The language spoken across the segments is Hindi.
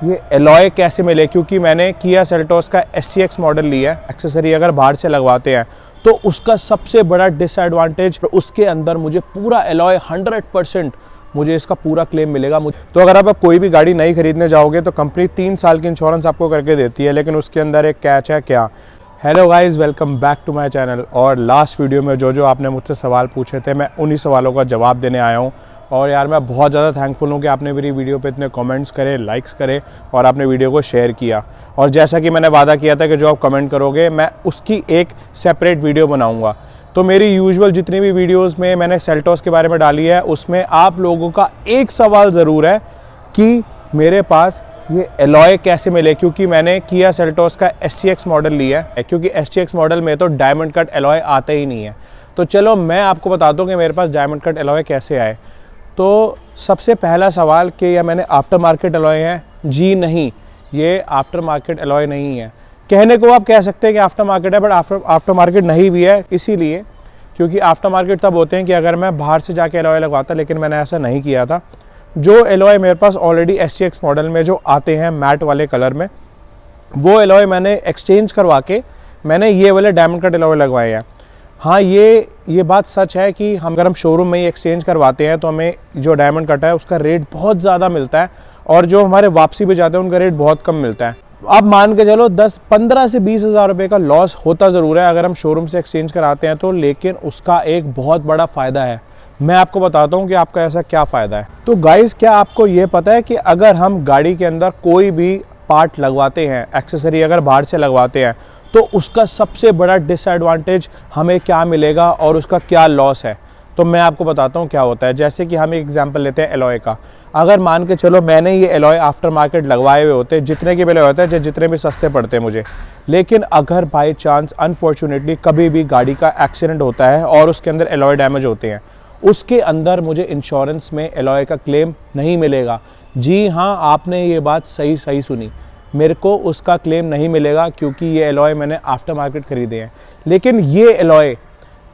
ये एलॉय कैसे मिले, क्योंकि मैंने किया सेल्टोस का STX मॉडल लिया है। एक्सेसरी अगर बाहर से लगवाते हैं तो उसका सबसे बड़ा डिसएडवांटेज, उसके अंदर मुझे पूरा एलॉय 100% मुझे इसका पूरा क्लेम मिलेगा। तो अगर आप कोई भी गाड़ी नई खरीदने जाओगे तो कंपनी 3 साल की इंश्योरेंस आपको करके देती है, लेकिन उसके अंदर एक कैच है। क्या? Hello guys, welcome back to my channel. और लास्ट वीडियो में जो आपने मुझसे सवाल पूछे थे, मैं उन्हीं सवालों का जवाब देने आया हूँ। और यार मैं बहुत ज़्यादा थैंकफुल हूँ कि आपने मेरी वीडियो पे इतने कमेंट्स करे, लाइक्स करे और आपने वीडियो को शेयर किया। और जैसा कि मैंने वादा किया था कि जो आप कमेंट करोगे मैं उसकी एक सेपरेट वीडियो बनाऊँगा। तो मेरी यूजुअल जितनी भी वीडियोस में मैंने सेल्टोस के बारे में डाली है, उसमें आप लोगों का एक सवाल ज़रूर है कि मेरे पास ये एलॉय कैसे मिले, क्योंकि मैंने किया सेल्टोस का STX मॉडल लिया है, क्योंकि STX मॉडल में तो डायमंड कट एलॉय आते ही नहीं है। तो चलो मैं आपको बता दूं कि मेरे पास डायमंड कट एलॉय कैसे आए। तो सबसे पहला सवाल कि या मैंने आफ्टर मार्केट एलॉय है, जी नहीं, ये आफ्टर मार्केट एलॉय नहीं है। कहने को आप कह सकते हैं कि आफ्टर मार्केट है, बट आफ्टर मार्केट नहीं भी है। इसीलिए क्योंकि आफ्टर मार्केट तब होते हैं कि अगर मैं बाहर से जाके एलॉय लगवाता, लेकिन मैंने ऐसा नहीं किया था। जो एलॉय मेरे पास ऑलरेडी STX मॉडल में जो आते हैं मैट वाले कलर में, वो एलॉय मैंने एक्सचेंज करवा के मैंने ये वाले डायमंड कट एलॉय लगवाए हैं। हाँ, ये बात सच है कि अगर हम शोरूम में ही एक्सचेंज करवाते हैं तो हमें जो डायमंड कट है उसका रेट बहुत ज़्यादा मिलता है, और जो हमारे वापसी पे जाते हैं उनका रेट बहुत कम मिलता है। आप मान के चलो 15 से 20 हज़ार रुपये का लॉस होता ज़रूर है अगर हम शोरूम से एक्सचेंज कराते हैं तो, लेकिन उसका एक बहुत बड़ा फ़ायदा है। मैं आपको बताता हूँ कि आपका ऐसा क्या फ़ायदा है। तो गाइस, क्या आपको ये पता है कि अगर हम गाड़ी के अंदर कोई भी पार्ट लगवाते हैं, एक्सेसरी अगर बाहर से लगवाते हैं, तो उसका सबसे बड़ा डिसएडवांटेज हमें क्या मिलेगा और उसका क्या लॉस है। तो मैं आपको बताता हूँ क्या होता है। जैसे कि हम एक एग्जांपल लेते हैं एलॉय का। अगर मान के चलो मैंने ये एलॉय आफ्टर मार्केट लगवाए हुए होते, जितने के भी होते हैं, जितने भी सस्ते पड़ते हैं मुझे, लेकिन अगर बाई चांस अनफॉर्चुनेटली कभी भी गाड़ी का एक्सीडेंट होता है और उसके अंदर एलॉय डैमेज होते हैं, उसके अंदर मुझे इंश्योरेंस में एलॉय का क्लेम नहीं मिलेगा। जी हाँ, आपने ये बात सही सुनी, मेरे को उसका क्लेम नहीं मिलेगा, क्योंकि ये एलॉय मैंने आफ्टर मार्केट खरीदे हैं। लेकिन ये एलॉय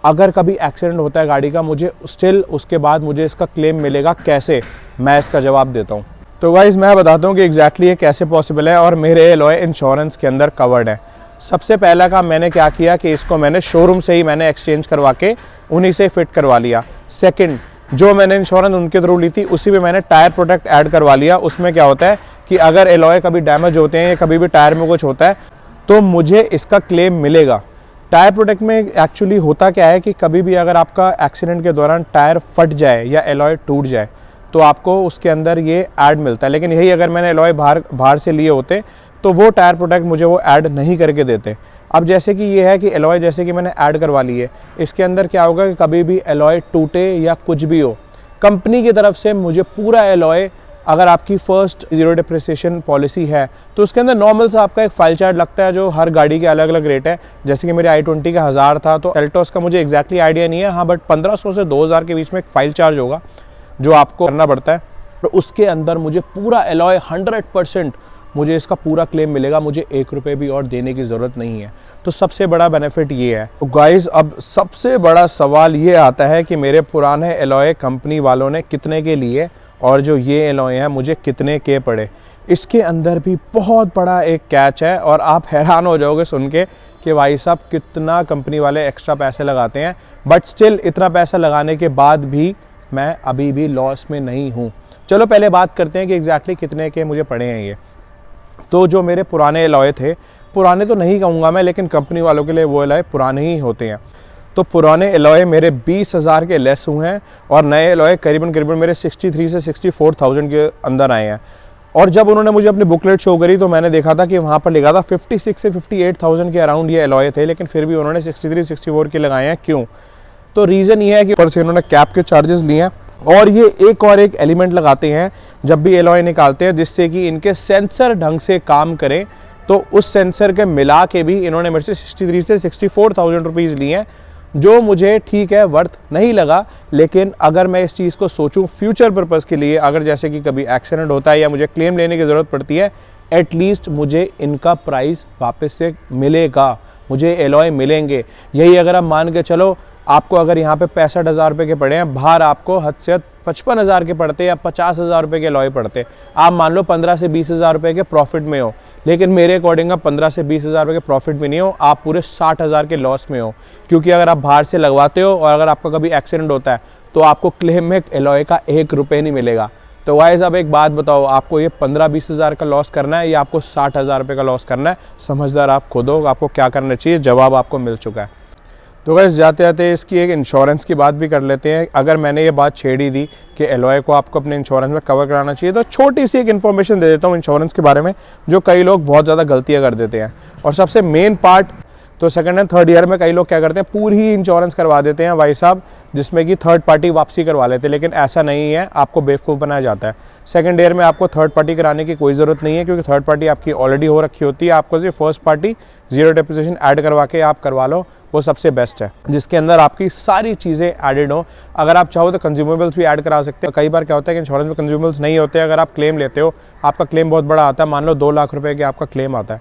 अगर कभी एक्सीडेंट होता है गाड़ी का, मुझे स्टिल उसके बाद मुझे इसका क्लेम मिलेगा। कैसे? मैं इसका जवाब देता हूँ। तो गाइस, मैं बताता हूँ कि एग्जैक्टली ये कैसे पॉसिबल है और मेरे एलॉय इंश्योरेंस के अंदर कवर्ड है। सबसे पहला काम मैंने क्या किया कि इसको मैंने शोरूम से ही मैंने एक्सचेंज करवा के उन्हीं से फिट करवा लिया। सेकंड, जो मैंने इंश्योरेंस उनके थ्रू ली थी, उसी पे मैंने टायर प्रोटेक्ट ऐड करवा लिया। उसमें क्या होता है कि अगर एलॉय कभी डैमेज होते हैं या कभी भी टायर में कुछ होता है तो मुझे इसका क्लेम मिलेगा। टायर प्रोटेक्ट में एक्चुअली होता क्या है कि कभी भी अगर आपका एक्सीडेंट के दौरान टायर फट जाए या एलॉय टूट जाए तो आपको उसके अंदर ये ऐड मिलता है। लेकिन यही अगर मैंने एलॉय बाहर से लिए होते तो वो टायर प्रोटेक्ट मुझे वो ऐड नहीं करके देते। अब जैसे कि ये है कि एलॉय जैसे कि मैंने ऐड करवा ली है, इसके अंदर क्या होगा कि कभी भी एलॉय टूटे या कुछ भी हो, कंपनी की तरफ से मुझे पूरा एलॉय, अगर आपकी फर्स्ट जीरो डिप्रिसिएशन पॉलिसी है तो उसके अंदर नॉर्मल सा आपका एक फाइल चार्ज लगता है, जो हर गाड़ी के अलग अलग रेट है। जैसे कि मेरे i20 का 1000 था, तो सेल्टोस का मुझे एग्जैक्टली आइडिया नहीं है, हाँ, बट 1500 से 2000 के बीच में एक फाइल चार्ज होगा जो आपको करना पड़ता है। तो उसके अंदर मुझे पूरा एलॉय 100% मुझे इसका पूरा क्लेम मिलेगा। मुझे 1 रुपये भी और देने की ज़रूरत नहीं है। तो सबसे बड़ा बेनिफिट ये है। तो गाइस, अब सबसे बड़ा सवाल ये आता है कि मेरे पुराने एलॉय कंपनी वालों ने कितने के लिए और जो ये एलॉय हैं मुझे कितने के पड़े। इसके अंदर भी बहुत बड़ा एक कैच है और आप हैरान हो जाओगे सुन के कि भाई साहब कितना कंपनी वाले एक्स्ट्रा पैसे लगाते हैं, बट स्टिल इतना पैसा लगाने के बाद भी मैं अभी भी लॉस में नहीं हूँ। चलो पहले बात करते हैं कि एग्जैक्टली कितने के मुझे पड़े हैं ये। तो जो मेरे पुराने एलॉय थे, पुराने तो नहीं कहूँगा मैं, लेकिन कंपनी वालों के लिए वो एलॉय पुराने ही होते हैं। तो पुराने एलॉय मेरे 20,000 के लेस हुए हैं और नए एलॉय करीबन मेरे 63 से 64,000 के अंदर आए हैं। और जब उन्होंने मुझे अपनी बुकलेट शो करी तो मैंने देखा था कि वहाँ पर लिखा था 56 से 58,000 के अराउंड ये एलॉय थे, लेकिन फिर भी उन्होंने 63-64 के लगाए हैं। क्यों? तो रीज़न ये है कि ऊपर से उन्होंने कैप के चार्जेस लिए हैं और ये एक एलिमेंट लगाते हैं जब भी एलॉय निकालते हैं, जिससे कि इनके सेंसर ढंग से काम करें। तो उस सेंसर के मिला के भी इन्होंने मेरे से 63 से 64,000 रुपीज़ लिए हैं, जो मुझे ठीक है वर्थ नहीं लगा। लेकिन अगर मैं इस चीज़ को सोचूं फ्यूचर पर्पज़ के लिए, अगर जैसे कि कभी एक्सीडेंट होता है या मुझे क्लेम लेने की ज़रूरत पड़ती है, एटलीस्ट मुझे इनका प्राइस वापस से मिलेगा, मुझे एलॉय मिलेंगे। यही अगर आप मान के चलो, आपको अगर यहाँ पे 65,000 रुपये के पड़े हैं, बाहर आपको हद से हद 55,000 के पड़ते या 50,000 रुपये के एलॉय पड़ते, आप मान लो 15 से 20,000 रुपये के प्रॉफिट में हो, लेकिन मेरे अकॉर्डिंग आप 15 से 20,000 रुपये के प्रॉफिट में नहीं हो, आप पूरे 60,000 के लॉस में हो। क्योंकि अगर आप बाहर से लगवाते हो और अगर आपका कभी एक्सीडेंट होता है तो आपको क्लेम में एलॉय का 1 रुपये नहीं मिलेगा। तो गाइस अब एक बात बताओ, आपको ये 15-20,000 का लॉस करना है या आपको 60,000 रुपये का लॉस करना है? समझदार आप खुद हो, आपको क्या करना चाहिए, जवाब आपको मिल चुका है। तो गाइस जाते जाते इसकी एक इंश्योरेंस की बात भी कर लेते हैं। अगर मैंने ये बात छेड़ी दी कि एलॉय को आपको अपने इंश्योरेंस में कवर कराना चाहिए, तो छोटी सी एक इन्फॉर्मेशन दे देता हूँ इंश्योरेंस के बारे में, जो कई लोग बहुत ज़्यादा गलतियाँ कर देते हैं। और सबसे मेन पार्ट, तो सेकंड एंड थर्ड ईयर में कई लोग क्या करते हैं, पूरी ही इंश्योरेंस करवा देते हैं भाई साहब, जिसमें कि थर्ड पार्टी वापसी करवा लेते हैं, लेकिन ऐसा नहीं है, आपको बेवकूफ़ बनाया जाता है। सेकंड ईयर में आपको थर्ड पार्टी कराने की कोई ज़रूरत नहीं है, क्योंकि थर्ड पार्टी आपकी ऑलरेडी हो रखी होती है। आपको सिर्फ first party zero depreciation add करवा के आप करवा लो, वो सबसे बेस्ट है, जिसके अंदर आपकी सारी चीज़ें एडेड हो। अगर आप चाहो तो कंज्यूमेबल्स भी ऐड करा सकते हो। कई बार क्या होता है कि इंश्योरेंस में कंज्यूमेबल्स नहीं होते, अगर आप क्लेम लेते हो, आपका क्लेम बहुत बड़ा आता है, मान लो 2 लाख रुपए के आपका क्लेम आता है,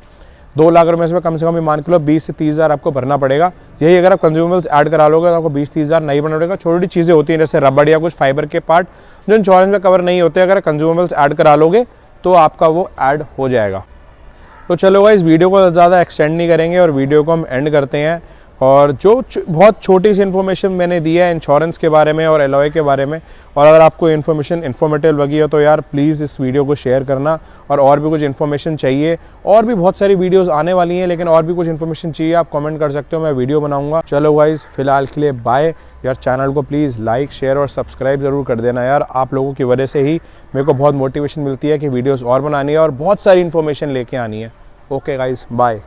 2 लाख रुपए में कम से कम मान के लो 20 से 30,000 आपको भरना पड़ेगा। यही अगर आप कंज्यूमेबल्स ऐड करा लोगे तो आपको 20-30,000 नहीं भरना पड़ेगा। छोटी चीज़ें होती हैं जैसे रबड़ या कुछ फाइबर के पार्ट जो इंश्योरेंस में कवर नहीं होते, अगर कंज्यूमेबल्स ऐड करा लोगे तो आपका वो ऐड हो जाएगा। तो चलो गाइस, वीडियो को ज़्यादा एक्सटेंड नहीं करेंगे और वीडियो को हम एंड करते हैं। और जो बहुत छोटी सी इन्फॉर्मेशन मैंने दी है इंश्योरेंस के बारे में और एलॉय के बारे में, और अगर आपको इन्फॉर्मेशन इन्फॉर्मेटिव लगी हो तो यार प्लीज़ इस वीडियो को शेयर करना। और भी कुछ इन्फॉर्मेशन चाहिए, और भी बहुत सारी वीडियोस आने वाली हैं, लेकिन और भी कुछ इन्फॉर्मेशन चाहिए आप कमेंट कर सकते हो, मैं वीडियो बनाऊंगा। चलो गाइस, फिलहाल के लिए बाय यार। चैनल को प्लीज़ लाइक, शेयर और सब्सक्राइब ज़रूर कर देना यार। आप लोगों की वजह से ही मेरे को बहुत मोटिवेशन मिलती है कि वीडियोज़ और बनानी है और बहुत सारी इन्फॉर्मेशन लेके आनी है। Okay guys, bye.